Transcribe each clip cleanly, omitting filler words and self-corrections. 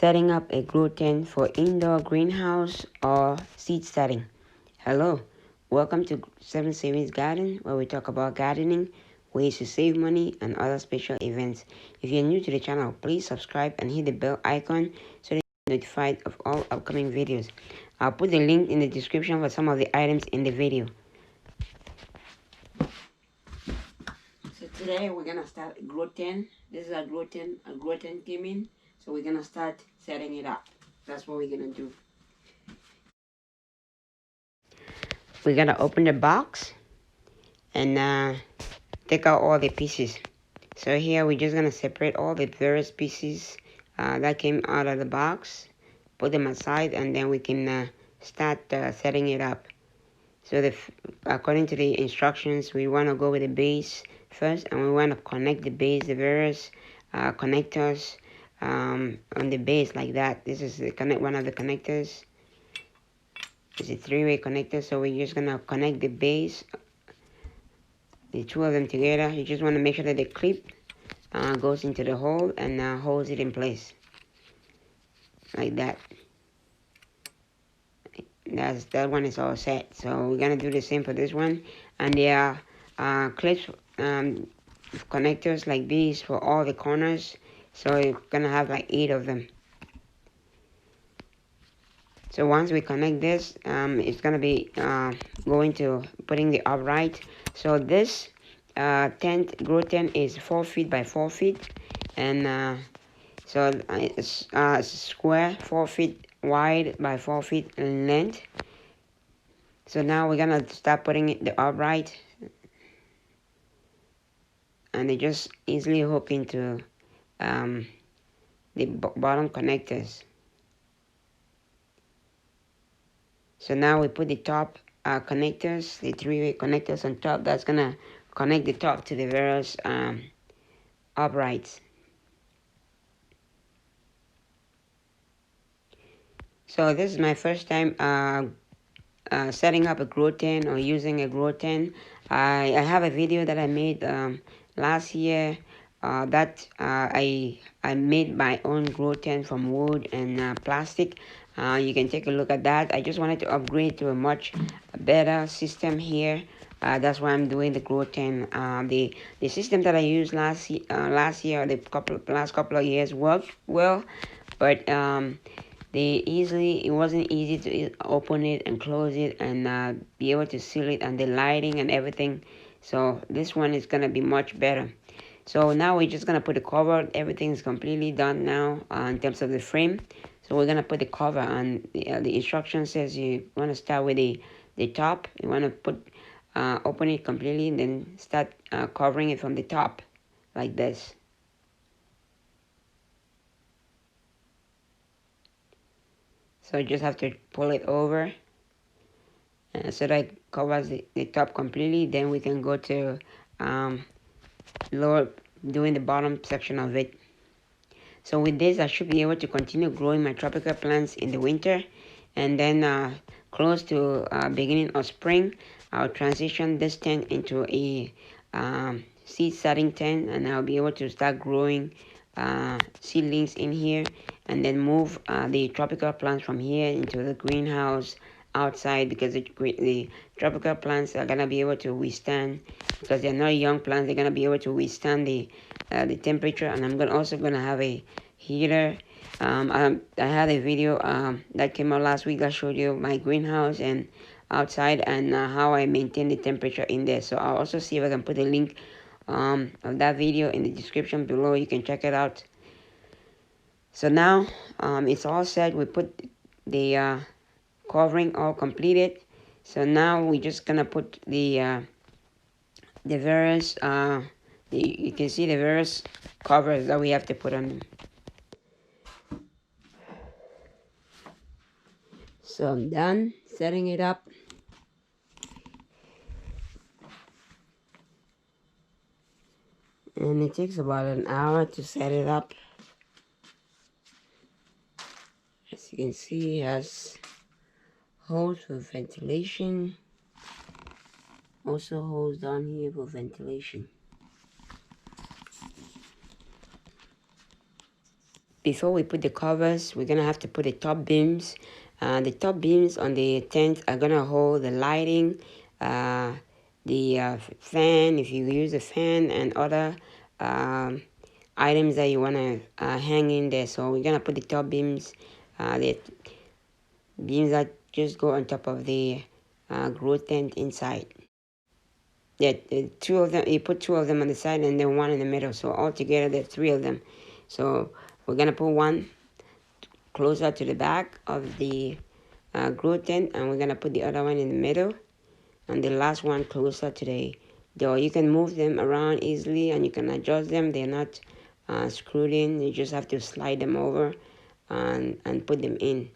setting up a grow tent for indoor greenhouse or seed setting. Hello, welcome to 7 Savings Garden, where we talk about gardening, ways to save money, and other special events. If you're new to the channel, please subscribe and hit the bell icon so that you're notified of all upcoming videos. I'll put the link in the description for some of the items in the video. So today we're gonna start a grow tent. This is a grow tent. A grow tent came in, so we're gonna start setting it up. That's what we're gonna do. We're gonna open the box and take out all the pieces. So here we're just gonna separate all the various pieces that came out of the box, put them aside, and then we can start setting it up. So according to the instructions, we want to go with the base first, and we want to connect the base, the various connectors on the base like that. This is one of the connectors. It's a three-way connector, so we're just gonna connect the base, the two of them together. You just want to make sure that the clip goes into the hole and holds it in place like that. That one is all set. So we're gonna do the same for this one, and there are clips, connectors like these for all the corners. So you're gonna have like 8 of them. So once we connect this, it's gonna be going to putting the upright. So this grow tent is 4 feet by 4 feet, and so it's square, 4 feet wide by 4 feet in length. So now we're gonna start putting the upright, and they just easily hook into the bottom connectors. So now we put the top connectors, the three-way connectors on top. That's gonna connect the top to the various uprights. So this is my first time setting up a grow tent or using a grow tent. I have a video that I made last year that I made my own grow tent from wood and plastic. You can take a look at that. I just wanted to upgrade to a much better system here. That's why I'm doing the grow tent. The system that I used last year, last couple of years worked well, but it wasn't easy to open it and close it and be able to seal it, and the lighting and everything. So this one is gonna be much better. So now we're just gonna put the cover. Everything is completely done now in terms of the frame. So we're gonna put the cover on. The instruction says you want to start with the top. You want to open it completely and then start covering it from the top like this. So you just have to pull it over so that it covers the top completely. Then we can go to doing the bottom section of it. So with this, I should be able to continue growing my tropical plants in the winter, and then close to beginning of spring, I'll transition this tent into a seed setting tent, and I'll be able to start growing seedlings in here, and then move the tropical plants from here into the greenhouse outside, because the tropical plants are gonna be able to withstand, because they're not young plants, they're gonna be able to withstand the temperature. And I'm also gonna have a heater. I had a video that came out last week that showed you my greenhouse and outside, and how I maintain the temperature in there. So I'll also see if I can put a link of that video in the description below. You can check it out. So now it's all set. We put the covering all completed. So now we're just gonna put the various you can see the various covers that we have to put on them. So I'm done setting it up. And it takes about an hour to set it up. As you can see, it has holes for ventilation. Also holes down here for ventilation. before we put the covers, we're gonna have to put the top beams. The top beams on the tent are gonna hold the lighting, the fan, if you use a fan, and other items that you wanna hang in there. So we're gonna put the top beams, the beams that just go on top of the grow tent inside. Yeah, two of them. You put two of them on the side and then one in the middle. So altogether, there's three of them. So we're gonna put one closer to the back of the grow tent, and we're gonna put the other one in the middle, and the last one closer to the door. You can move them around easily, and you can adjust them. They're not screwed in. You just have to slide them over and put them in.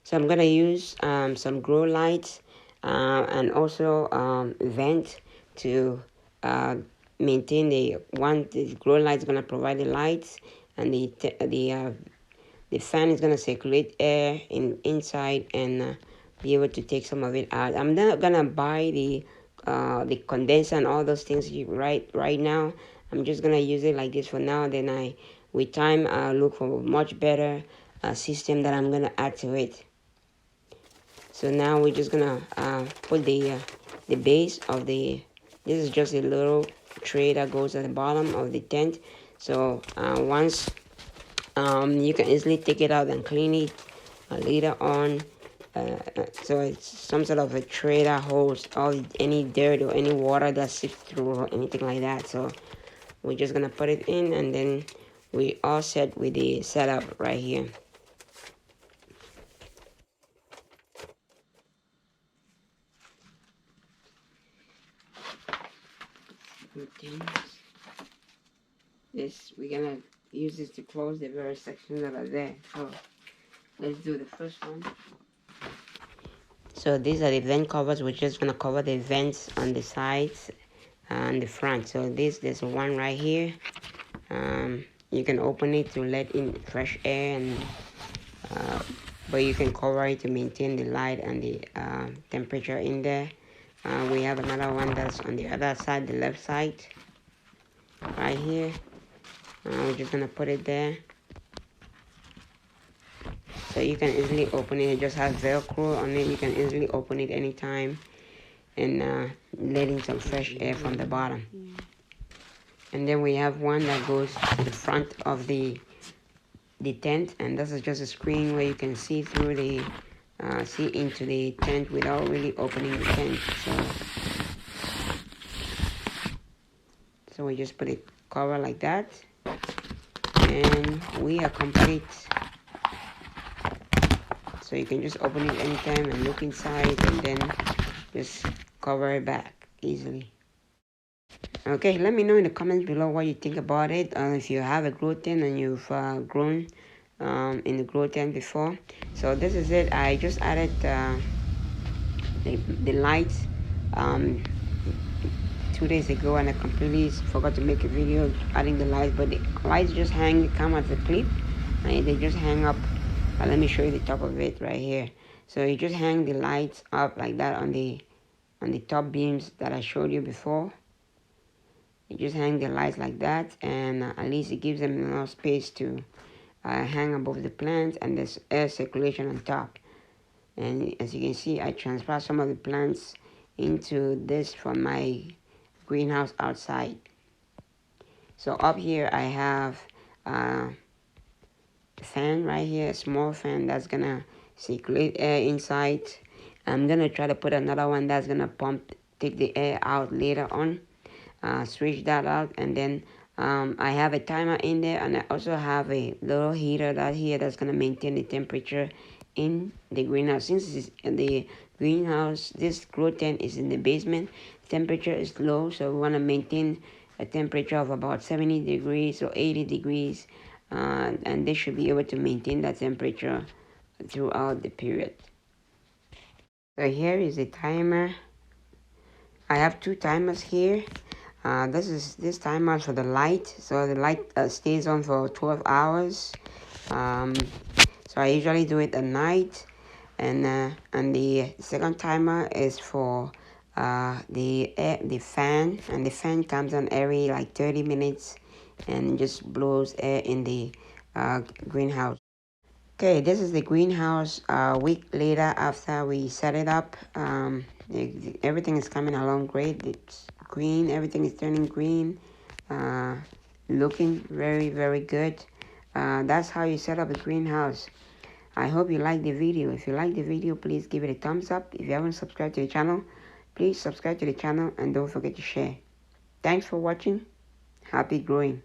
So I'm gonna use some grow lights and also vent to maintain the grow light is gonna provide the lights, and the fan is gonna circulate air inside and be able to take some of it out. I'm not gonna buy the condenser and all those things right now. I'm just gonna use it like this for now. Then with time, I'll look for a much better system that I'm gonna add to it. So now we're just gonna put the base of this is just a little tray that goes at the bottom of the tent. So once you can easily take it out and clean it later on. So it's some sort of a tray that holds any dirt or any water that seeps through or anything like that. So we're just gonna put it in, and then we all set with the setup right here. We're gonna use this to close the various sections that are there. So let's do the first one. So these are the vent covers. We're just gonna cover the vents on the sides and the front. So there's one right here. You can open it to let in fresh air, and but you can cover it to maintain the light and the temperature in there. We have another one that's on the other side, the left side, right here. We're just gonna put it there, so you can easily open it. It just has Velcro on it. You can easily open it anytime and let in some fresh air from the bottom. And then we have one that goes to the front of the tent, and this is just a screen where you can see through the see into the tent without really opening the tent. So we just put it cover like that, and we are complete. So you can just open it anytime and look inside, and then just cover it back easily. Okay, let me know in the comments below what you think about it. If you have a grow tent and you've grown in the grow tent before. So this is it. I just added the lights 2 days ago, and I completely forgot to make a video adding the lights, but the lights just come as a clip, and they just hang up. Let me show you the top of it right here. So you just hang the lights up like that on the top beams that I showed you before. You just hang the lights like that, and at least it gives them enough space to hang above the plants, and there's air circulation on top. And as you can see, I transfer some of the plants into this from my greenhouse outside. So up here I have a fan right here, a small fan that's gonna circulate air inside. I'm gonna try to put another one that's gonna take the air out later on. Switch that out, and then I have a timer in there, and I also have a little heater that's gonna maintain the temperature in the greenhouse. Since the greenhouse, this grow tent is in the basement, temperature is low, so we want to maintain a temperature of about 70 degrees or 80 degrees, and they should be able to maintain that temperature throughout the period. So here is the timer. I have two timers here. This timer for the light, so the light stays on for 12 hours. So I usually do it at night, and the second timer is for the fan, and the fan comes on every like 30 minutes and just blows air in the greenhouse. Okay, this is the greenhouse a week later after we set it up. Everything is coming along great. It's green, everything is turning green, uh, looking very good. That's how you set up a greenhouse. I hope you like the video. If you like the video, please give it a thumbs up. If you haven't subscribed to the channel, please subscribe to the channel and don't forget to share. Thanks for watching. Happy growing.